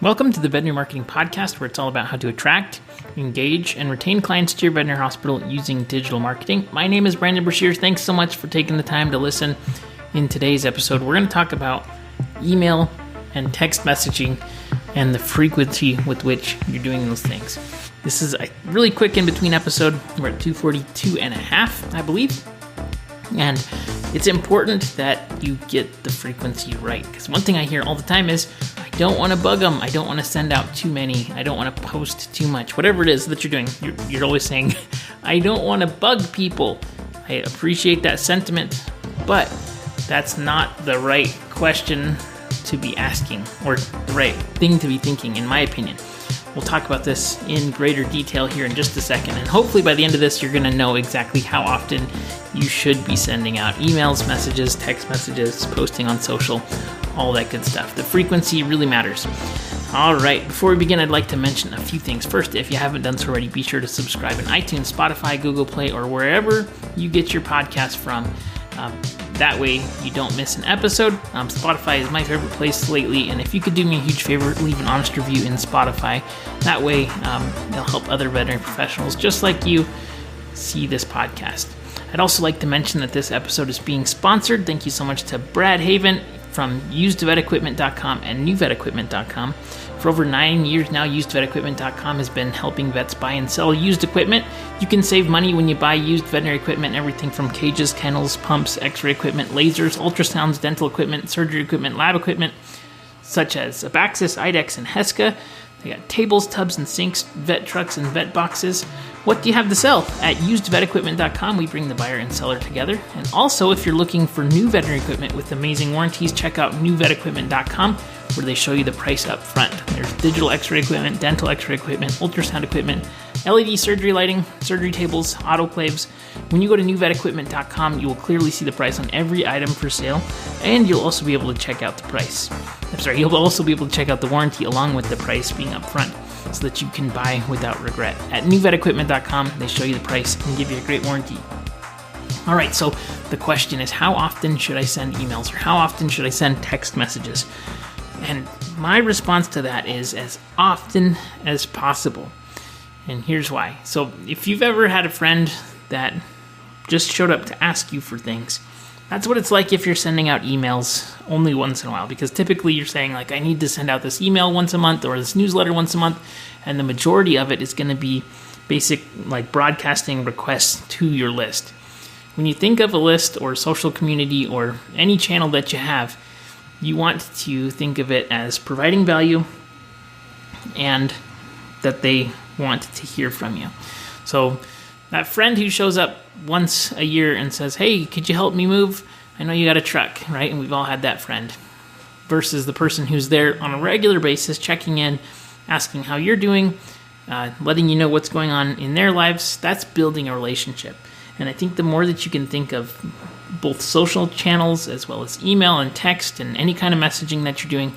Welcome to the Veterinary Marketing Podcast, where it's all about how to attract, engage, and retain clients to your veterinary hospital using digital marketing. My name is Brandon Brashear. Thanks so much for taking the time to listen. In today's episode, we're going to talk about email and text messaging and the frequency with which you're doing those things. This is a really quick in-between episode. We're at 242 and a half, I believe. And it's important that you get the frequency right. Because one thing I hear all the time is, I don't want to bug them. I don't want to send out too many. I don't want to post too much. Whatever it is that you're doing, you're always saying, I don't want to bug people. I appreciate that sentiment, but that's not the right question to be asking or the right thing to be thinking, in my opinion. We'll talk about this in greater detail here in just a second, and hopefully by the end of this, you're going to know exactly how often you should be sending out emails, messages, text messages, posting on social, all that good stuff. The frequency really matters. All right, before we begin, I'd like to mention a few things. First, if you haven't done so already, be sure to subscribe in iTunes, Spotify, Google Play, or wherever you get your podcast from. That way you don't miss an episode. Spotify is my favorite place lately, and if you could do me a huge favor, leave an honest review in Spotify. That way it'll help other veterinary professionals just like you see this podcast. I'd also like to mention that this episode is being sponsored. Thank you so much to Brad Haven from usedvetequipment.com and newvetequipment.com. For over 9 years now, usedvetequipment.com has been helping vets buy and sell used equipment. You can save money when you buy used veterinary equipment, everything from cages, kennels, pumps, x-ray equipment, lasers, ultrasounds, dental equipment, surgery equipment, lab equipment, such as Abaxis, IDEX, and Heska. They got tables, tubs, and sinks, vet trucks, and vet boxes. What do you have to sell? At usedvetequipment.com, we bring the buyer and seller together. And also, if you're looking for new veterinary equipment with amazing warranties, check out newvetequipment.com, where they show you the price up front. There's digital x-ray equipment, dental x-ray equipment, ultrasound equipment, LED surgery lighting, surgery tables, autoclaves. When you go to newvetequipment.com, you will clearly see the price on every item for sale, and you'll also be able to check out the price. You'll also be able to check out the warranty along with the price being up front, so that you can buy without regret. At newvetequipment.com, they show you the price and give you a great warranty. All right, so the question is, how often should I send emails, or how often should I send text messages? And my response to that is as often as possible. And here's why. So if you've ever had a friend that just showed up to ask you for things, that's what it's like if you're sending out emails only once in a while, because typically you're saying, like, I need to send out this email once a month or this newsletter once a month, and the majority of it is going to be basic, like, broadcasting requests to your list. When you think of a list or social community or any channel that you have, you want to think of it as providing value and that they want to hear from you. So that friend who shows up once a year and says, hey, could you help me move? I know you got a truck, right? And we've all had that friend. Versus the person who's there on a regular basis, checking in, asking how you're doing, letting you know what's going on in their lives. That's building a relationship. And I think the more that you can think of both social channels as well as email and text and any kind of messaging that you're doing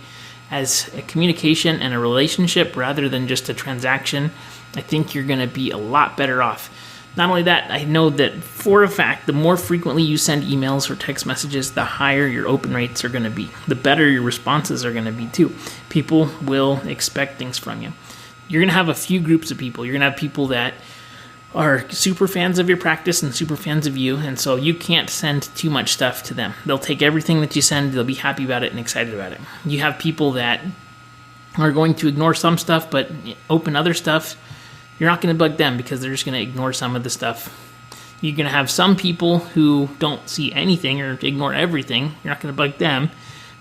as a communication and a relationship rather than just a transaction, I think you're going to be a lot better off. Not only that, I know that for a fact, the more frequently you send emails or text messages, the higher your open rates are going to be. The better your responses are going to be too. People will expect things from you. You're going to have a few groups of people. You're going to have people that are super fans of your practice and super fans of you, and so you can't send too much stuff to them. They'll take everything that you send, they'll be happy about it and excited about it. You have people that are going to ignore some stuff but open other stuff. You're not going to bug them because they're just going to ignore some of the stuff. You're going to have some people who don't see anything or ignore everything. You're not going to bug them.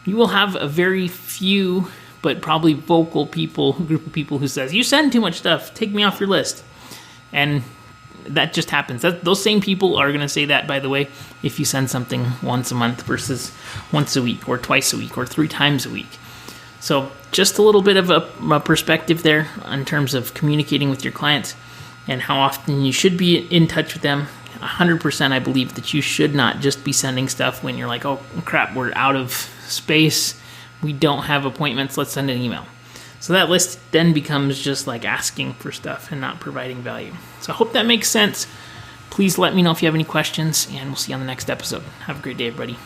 You will have a very few but probably vocal group of people who says, you send too much stuff, take me off your list. And that just happens. Those same people are going to say that, by the way, if you send something once a month versus once a week or twice a week or 3 times a week. So just a little bit of a perspective there in terms of communicating with your clients and how often you should be in touch with them. 100% I believe that you should not just be sending stuff when you're like, oh crap, we're out of space, we don't have appointments, let's send an email. So that list then becomes just like asking for stuff and not providing value. So I hope that makes sense. Please let me know if you have any questions, and we'll see you on the next episode. Have a great day, everybody.